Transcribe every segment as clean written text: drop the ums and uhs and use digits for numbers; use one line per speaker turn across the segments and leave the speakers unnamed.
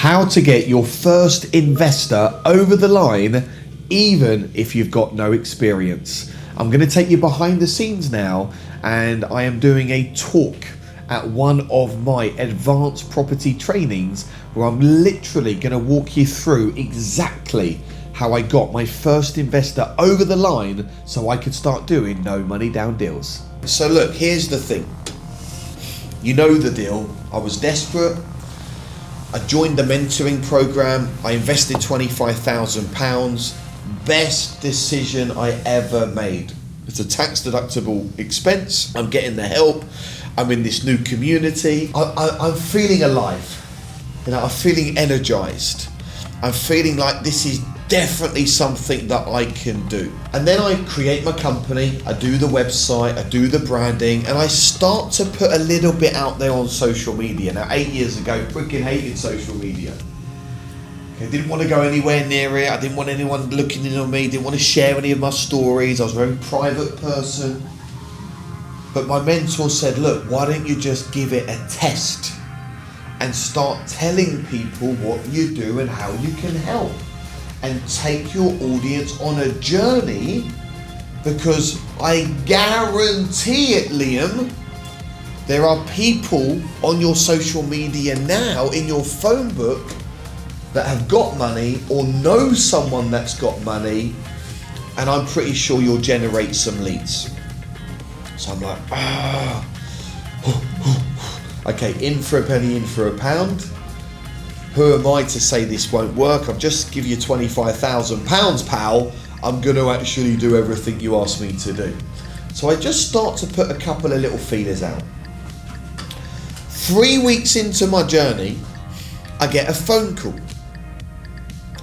How to get your first investor over the line, even if you've got no experience. I'm going to take you behind the scenes now, and I am doing a talk at one of my advanced property trainings where I'm literally going to walk you through exactly how I got my first investor over the line so I could start doing no money down deals. So look, here's the thing. You know the deal. I was desperate. I joined the mentoring program. I invested £25,000. Best decision I ever made. It's a tax deductible expense. I'm getting the help. I'm in this new community. I'm feeling alive. I'm feeling energized. I'm feeling like this is definitely something that I can do. And then I create my company, I do the website, I do the branding, and I start to put a little bit out there on social media. Now, 8 years ago, freaking hated social media. I didn't want to go anywhere near it. I didn't want anyone looking in on me, didn't want to share any of my stories. I was a very private person. But my mentor said, look, why don't you just give it a test and start telling people what you do and how you can help, and take your audience on a journey, because I guarantee it, Liam, there are people on your social media now in your phone book that have got money or know someone that's got money, and I'm pretty sure you'll generate some leads. So I'm like, okay, in for a penny, in for a pound. Who am I to say this won't work? I've just give you £25,000, pal. I'm going to actually do everything you asked me to do. So I just start to put a couple of little feelers out. 3 weeks into my journey, I get a phone call.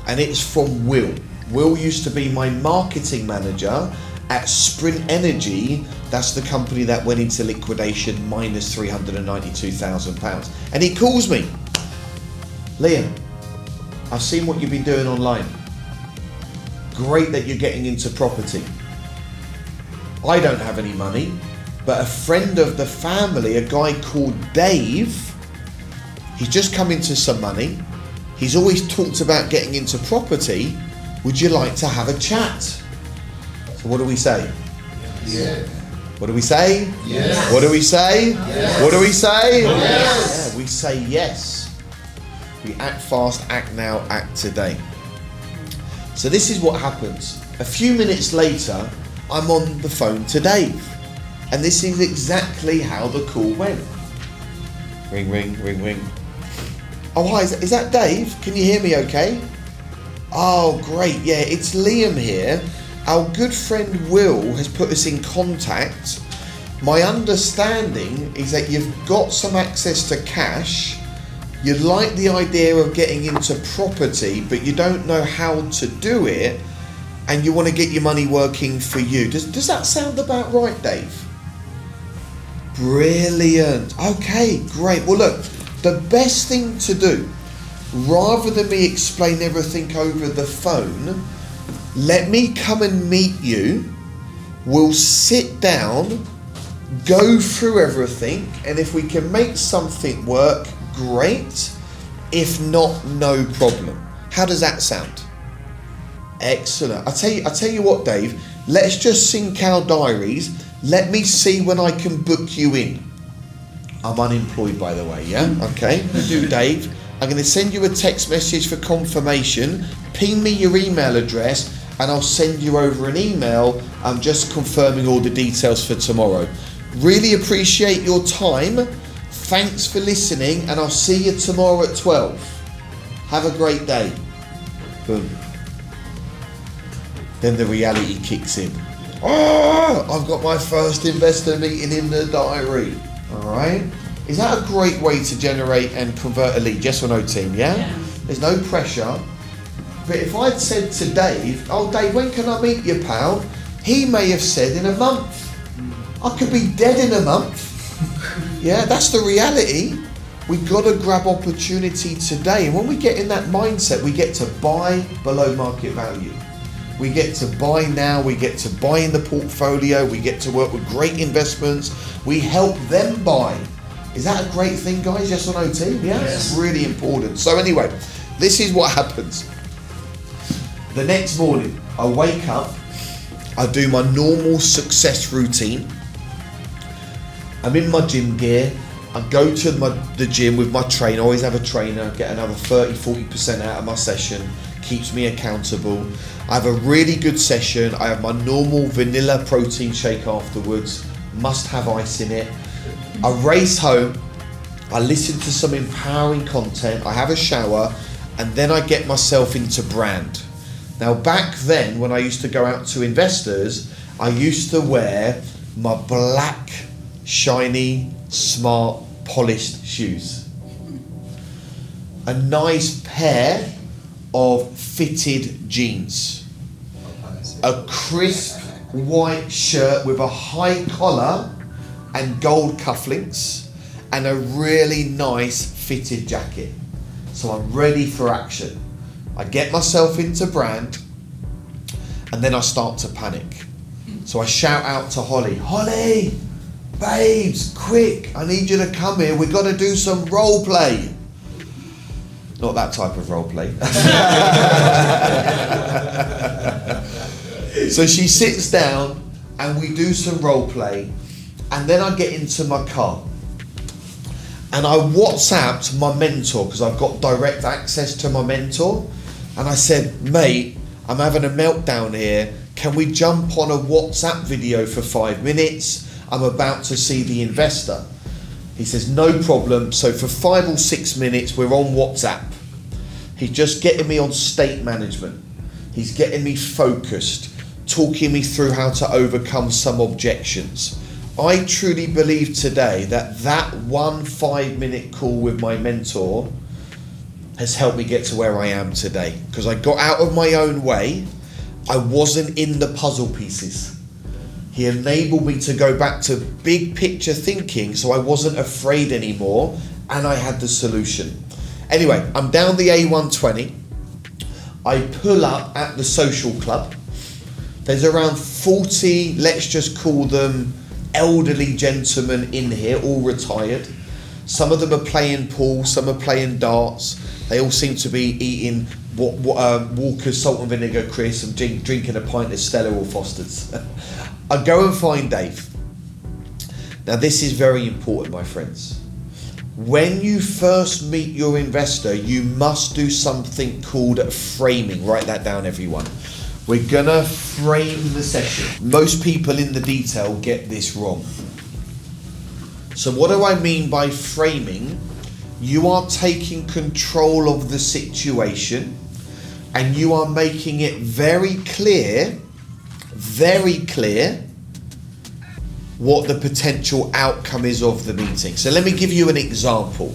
And it's from Will. Will used to be my marketing manager at Sprint Energy. That's the company that went into liquidation minus £392,000. And he calls me. Liam, I've seen what you've been doing online. Great that you're getting into property. I don't have any money, but a friend of the family, a guy called Dave, he's just come into some money. He's always talked about getting into property. Would you like to have a chat? So what do we say?
Yeah.
What do we say?
Yes.
What do we say?
Yes.
What do we say?
Yes.
Yeah, we say yes. We act fast, act now, act today. So this is what happens. A few minutes later, I'm on the phone to Dave. And this is exactly how the call went. Ring, ring, ring, ring. Oh, hi, is that Dave? Can you hear me okay? Oh, great, yeah, it's Liam here. Our good friend Will has put us in contact. My understanding is that you've got some access to cash. You like the idea of getting into property, but you don't know how to do it, and you want to get your money working for you. Does that sound about right, Dave? Brilliant. Okay, great. Well, look, the best thing to do, rather than me explain everything over the phone, let me come and meet you. We'll sit down, go through everything, and if we can make something work, great. If not, no problem. How does that sound? Excellent. I tell you what, Dave, let's just sync our diaries. Let me see when I can book you in. I'm unemployed, by the way, yeah? Okay, Dave, I'm going to send you a text message for confirmation. Ping me your email address and I'll send you over an email. I'm just confirming all the details for tomorrow. Really appreciate your time. Thanks for listening, and I'll see you tomorrow at 12. Have a great day. Boom. Then the reality kicks in. Oh, I've got my first investor meeting in the diary. All right. Is that a great way to generate and convert a lead? Yes or no, team? Yeah? There's no pressure. But if I'd said to Dave, oh, Dave, when can I meet you, pal? He may have said in a month. I could be dead in a month. Yeah, that's the reality. We've got to grab opportunity today. And when we get in that mindset, we get to buy below market value. We get to buy now, we get to buy in the portfolio, we get to work with great investments. We help them buy Is that a great thing, guys? Yes or no, team? Yeah?
Yes.
It's really important. So anyway, this is what happens. The next morning, I wake up, I do my normal success routine. I'm in my gym gear. I go to the gym with my trainer. I always have a trainer, get another 30-40% out of my session. Keeps me accountable. I have a really good session. I have my normal vanilla protein shake afterwards. Must have ice in it. I race home. I listen to some empowering content. I have a shower, and then I get myself into brand. Now, back then, when I used to go out to investors, I used to wear my black, shiny, smart, polished shoes. A nice pair of fitted jeans. A crisp white shirt with a high collar and gold cufflinks, and a really nice fitted jacket. So I'm ready for action. I get myself into brand, and then I start to panic. So I shout out to Holly, Holly, babes, quick, I need you to come here. We've got to do some role play. Not that type of role play. So she sits down and we do some role play, and then I get into my car and I WhatsApped my mentor, because I've got direct access to my mentor, and I said, mate, I'm having a meltdown here. Can we jump on a WhatsApp video for 5 minutes? I'm about to see the investor. He says, no problem. So for 5 or 6 minutes, we're on WhatsApp. He's just getting me on state management. He's getting me focused, talking me through how to overcome some objections. I truly believe today that 1 5-minute call with my mentor has helped me get to where I am today, because I got out of my own way. I wasn't in the puzzle pieces. He enabled me to go back to big picture thinking, so I wasn't afraid anymore, and I had the solution. Anyway, I'm down the A120. I pull up at the social club. There's around 40, let's just call them elderly gentlemen in here, all retired. Some of them are playing pool, some are playing darts. They all seem to be eating Walker's salt and vinegar crisps and drinking a pint of Stella or Foster's. I go and find Dave. Now this is very important, my friends. When you first meet your investor, you must do something called framing. Write that down, everyone. We're gonna frame the session. Most people in the detail get this wrong. So what do I mean by framing? You are taking control of the situation, and you are making it very clear what the potential outcome is of the meeting. So let me give you an example.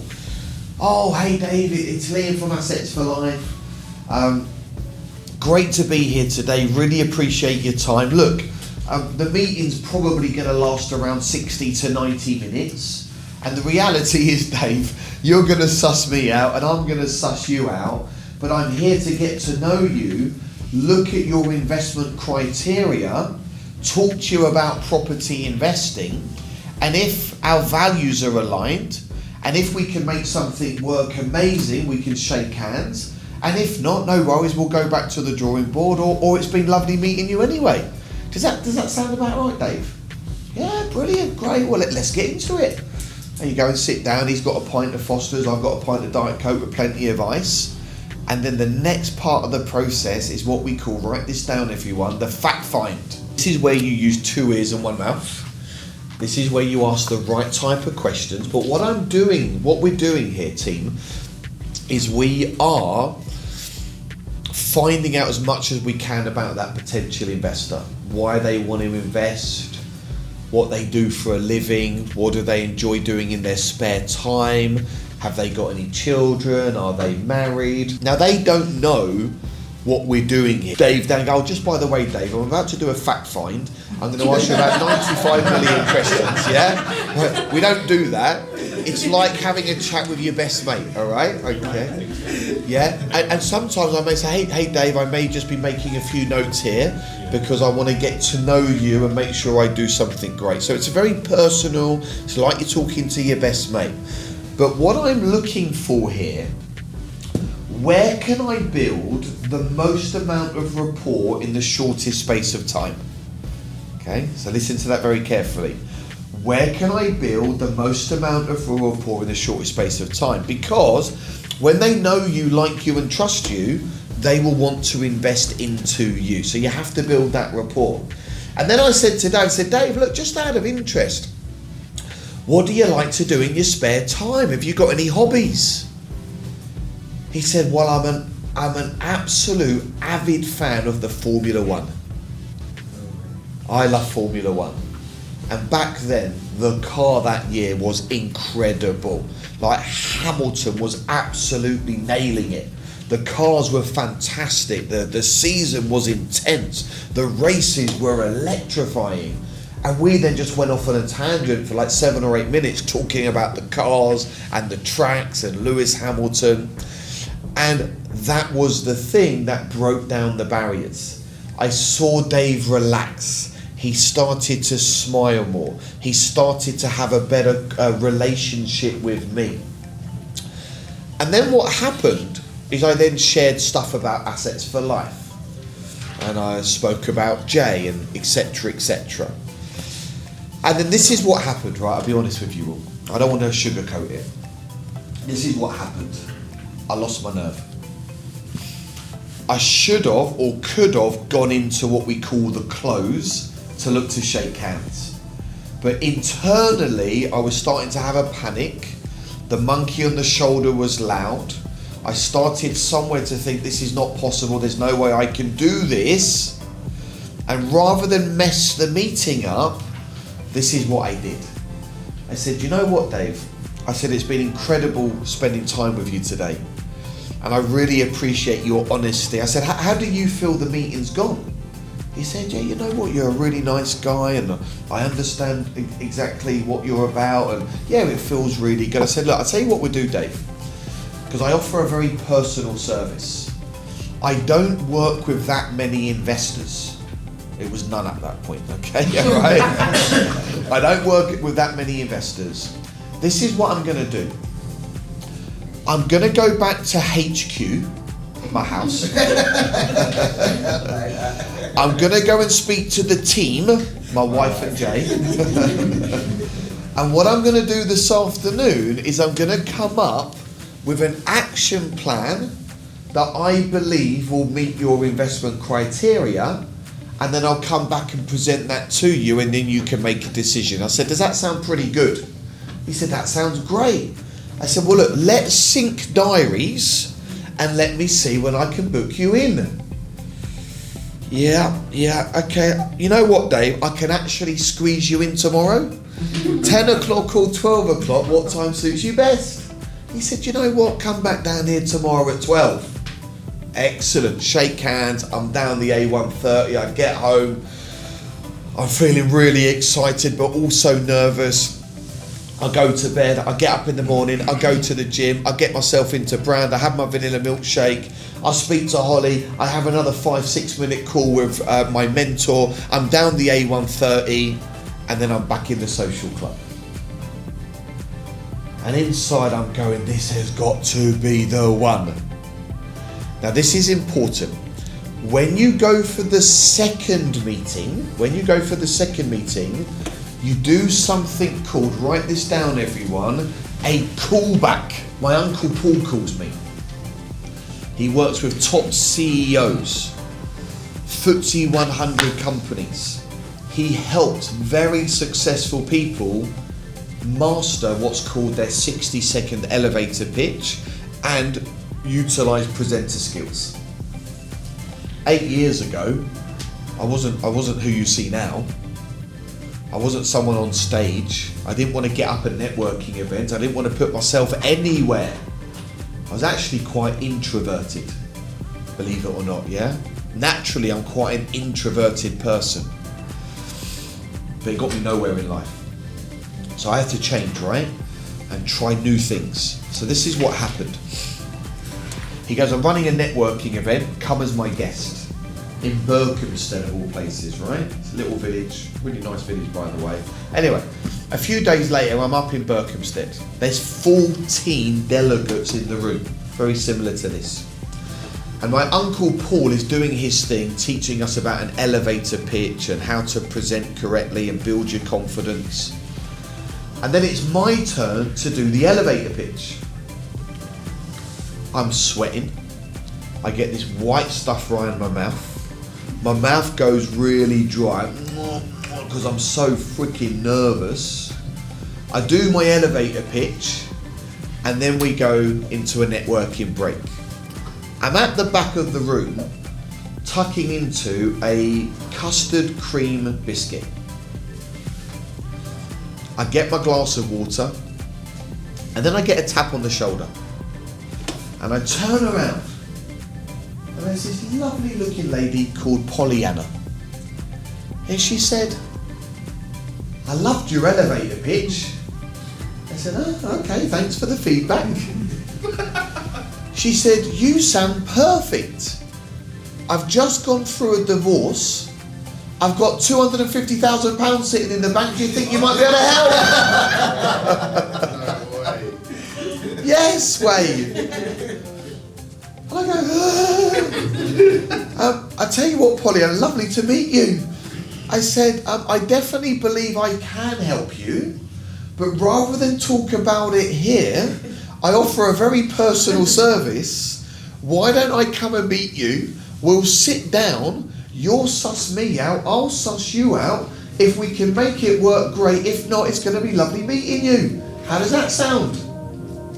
Oh, hey David, it's Liam from Assets for Life. Great to be here today. Really appreciate your time. Look, the meeting's probably going to last around 60 to 90 minutes. And the reality is, Dave, you're going to suss me out and I'm going to suss you out. But I'm here to get to know you, look at your investment criteria, talk to you about property investing. And if our values are aligned, and if we can make something work amazing, we can shake hands. And if not, no worries, we'll go back to the drawing board, or it's been lovely meeting you anyway. Does that sound about right, Dave? Yeah, brilliant, great. Well, let's get into it. There you go and sit down. He's got a pint of Foster's, I've got a pint of Diet Coke with plenty of ice. And then the next part of the process is what we call, write this down everyone, the fact find. This is where you use 2 ears and 1 mouth. This is where you ask the right type of questions. But what we're doing here, team, is we are finding out as much as we can about that potential investor. Why they want to invest, what they do for a living, what do they enjoy doing in their spare time, have they got any children, are they married? Now they don't know what we're doing here. Dave, then go, just by the way, Dave, I'm about to do a fact find. I'm going to ask you about 95 million questions, yeah? We don't do that. It's like having a chat with your best mate, all right? Okay. Yeah? And sometimes I may say, hey, Dave, I may just be making a few notes here because I want to get to know you and make sure I do something great. So it's very personal. It's like you're talking to your best mate. But what I'm looking for here, where can I build the most amount of rapport in the shortest space of time? Okay, so listen to that very carefully. Where can I build the most amount of rapport in the shortest space of time? Because when they know you, like you, and trust you, they will want to invest into you. So you have to build that rapport. And then I said to Dave, Dave, look, just out of interest, what do you like to do in your spare time? Have you got any hobbies? He said, well, I'm an absolute avid fan of the Formula One. I love Formula One. And back then, the car that year was incredible. Like Hamilton was absolutely nailing it. The cars were fantastic. The season was intense. The races were electrifying. And we then just went off on a tangent for like 7 or 8 minutes talking about the cars and the tracks and Lewis Hamilton. And that was the thing that broke down the barriers. I saw Dave relax. He started to smile more. He started to have a better relationship with me. And then what happened is I then shared stuff about Assets for Life. And I spoke about Jay and etc, etc. And then this is what happened, right? I'll be honest with you all. I don't want to sugarcoat it. This is what happened. I lost my nerve. I should have or could have gone into what we call the close to look to shake hands. But internally, I was starting to have a panic. The monkey on the shoulder was loud. I started somewhere to think this is not possible. There's no way I can do this. And rather than mess the meeting up, this is what I did. I said, you know what, Dave? I said, it's been incredible spending time with you today. And I really appreciate your honesty. I said, how do you feel the meeting's gone? He said, yeah, you know what, you're a really nice guy and I understand exactly what you're about and yeah, it feels really good. I said, look, I'll tell you what we'll do, Dave, because I offer a very personal service. I don't work with that many investors. It was none at that point, okay, yeah, right? I don't work with that many investors. This is what I'm gonna do. I'm gonna go back to HQ, my house. I'm gonna go and speak to the team, my wife and Jay. And what I'm gonna do this afternoon is I'm gonna come up with an action plan that I believe will meet your investment criteria, and then I'll come back and present that to you and then you can make a decision. I said, does that sound pretty good? He said, that sounds great. I said, well look, let's sync diaries and let me see when I can book you in. Yeah, okay. You know what, Dave? I can actually squeeze you in tomorrow. 10 o'clock or 12 o'clock, what time suits you best? He said, you know what? Come back down here tomorrow at 12. Excellent. Shake hands. I'm down the A130. I get home. I'm feeling really excited, but also nervous. I go to bed, I get up in the morning, I go to the gym, I get myself into brand, I have my vanilla milkshake, I speak to Holly, I have another 5-6 minute call with my mentor, I'm down the A130, and then I'm back in the social club. And inside I'm going, this has got to be the one. Now this is important. When you go for the second meeting, you do something called, write this down everyone, a callback. My Uncle Paul calls me. He works with top CEOs, FTSE 100 companies. He helped very successful people master what's called their 60-second elevator pitch and utilize presenter skills. 8 years ago, I wasn't who you see now. I wasn't someone on stage. I didn't want to get up at networking events. I didn't want to put myself anywhere. I was actually quite introverted. believe it or not, yeah? Naturally, I'm quite an introverted person. But it got me nowhere in life. So I had to change, right? And try new things. So this is what happened. He goes, I'm running a networking event, come as my guest. In Berkhamsted of all places, right? It's a little village, really nice village by the way. Anyway, a few days later I'm up in Berkhamsted. There's 14 delegates in the room, very similar to this. And my uncle Paul is doing his thing, teaching us about an elevator pitch and how to present correctly and build your confidence. And then it's my turn to do the elevator pitch. I'm sweating. I get this white stuff right in my mouth. My mouth goes really dry because I'm so freaking nervous. I do my elevator pitch and then we go into a networking break. I'm at the back of the room tucking into a custard cream biscuit. I get my glass of water and then I get a tap on the shoulder and I turn around and there's this lovely looking lady called Pollyanna and she said, I loved your elevator pitch. I said, oh, okay, thanks for the feedback. She said, you sound perfect. I've just gone through a divorce. I've got £250,000 sitting in the bank. Do you think you might be able to help?
No way.
Yes, Wade. And I go, I tell you what, Pollyanna, lovely to meet you. I said, I definitely believe I can help you, but rather than talk about it here, I offer a very personal service. Why don't I come and meet you? We'll sit down. You'll suss me out, I'll suss you out. If we can make it work, great. If not, it's going to be lovely meeting you. How does that sound?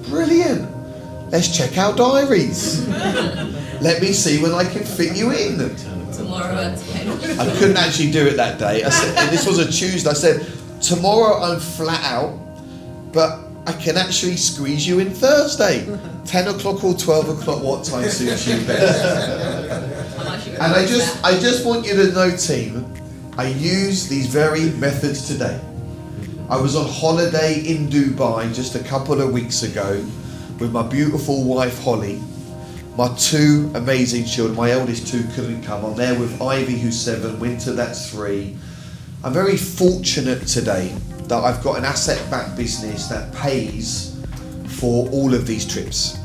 Brilliant. Let's check our diaries. Let me see when I can fit you in.
Tomorrow at 10.
I couldn't actually do it that day. I said, and this was a Tuesday. I said, tomorrow I'm flat out, but I can actually squeeze you in Thursday. 10 o'clock or 12 o'clock, what time suits you best? And I just want you to know, team, I use these very methods today. I was on holiday in Dubai just a couple of weeks ago with my beautiful wife Holly, my two amazing children. My eldest two couldn't come. I'm there with Ivy, who's 7, Winter, that's 3. I'm very fortunate today that I've got an asset-backed business that pays for all of these trips.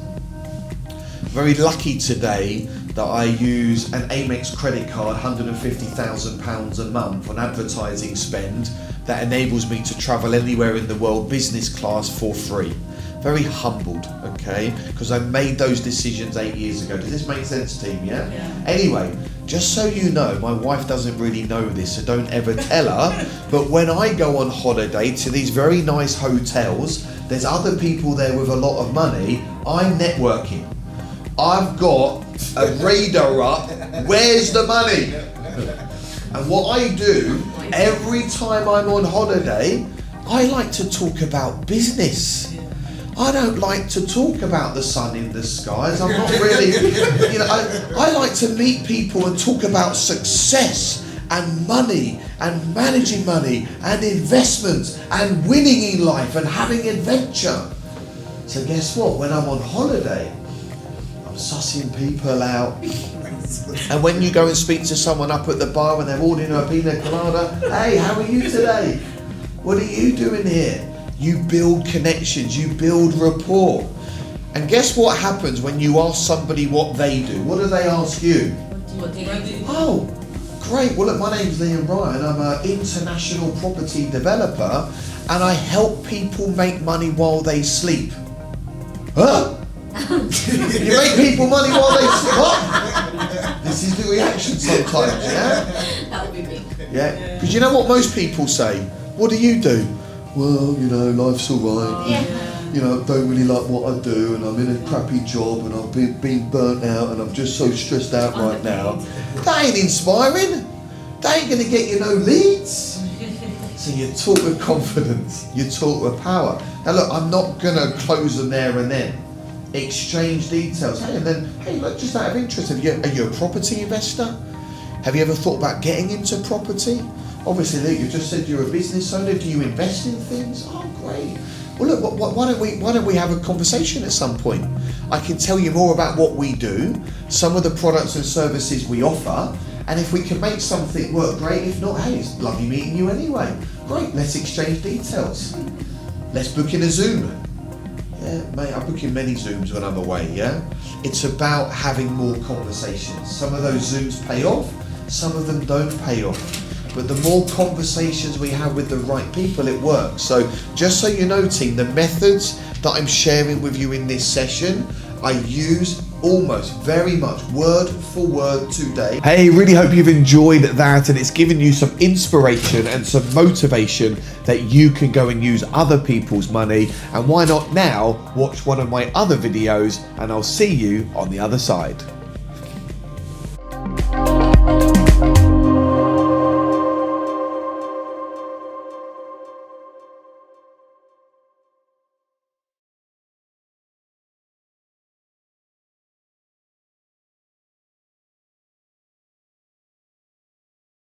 Very lucky today that I use an Amex credit card, £150,000 a month on advertising spend that enables me to travel anywhere in the world business class for free. Very humbled, okay? Because I made those decisions 8 years ago. Does this make sense, team, yeah? Anyway, just so you know, my wife doesn't really know this, so don't ever tell her, but when I go on holiday to these very nice hotels, there's other people there with a lot of money, I'm networking. I've got a radar up, where's the money? And what I do, every time I'm on holiday, I like to talk about business. I don't like to talk about the sun in the skies. I'm not really, I like to meet people and talk about success and money and managing money and investments and winning in life and having adventure. So guess what? When I'm on holiday, I'm sussing people out. And when you go and speak to someone up at the bar and they're ordering a pina colada, hey, how are you today? What are you doing here? You build connections, you build rapport. And guess what happens when you ask somebody what they do? What do they ask you?
What do you do?
Oh, great. Well, look, my name's Liam Ryan. I'm an international property developer and I help people make money while they sleep. Huh? You make people money while they sleep? What? This is the reaction sometimes, yeah?
That would be me.
Yeah? Because you know what most people say? What do you do? Well, life's alright. Don't really like what I do and I'm in a crappy job and I've been burnt out and I'm just so stressed out right now. That ain't inspiring. That ain't going to get you no leads. So you talk with confidence. You talk with power. Now look, I'm not going to close them there and then. exchange details. Hey, and then, hey, look, just out of interest, are you a property investor? Have you ever thought about getting into property? Obviously, look, you just said you're a business owner. Do you invest in things? Oh, great. Well, look, why don't we have a conversation at some point? I can tell you more about what we do, some of the products and services we offer, and if we can make something work, great. If not, hey, it's lovely meeting you anyway. Great, let's exchange details. Let's book in a Zoom. Yeah, mate, I book in many Zooms when I'm away, yeah? It's about having more conversations. Some of those Zooms pay off, some of them don't pay off. But the more conversations we have with the right people, it works. So just so you know, team, the methods that I'm sharing with you in this session, I use almost very much word for word today. Hey, really hope you've enjoyed that and it's given you some inspiration and some motivation that you can go and use other people's money. And why not now watch one of my other videos, and I'll see you on the other side.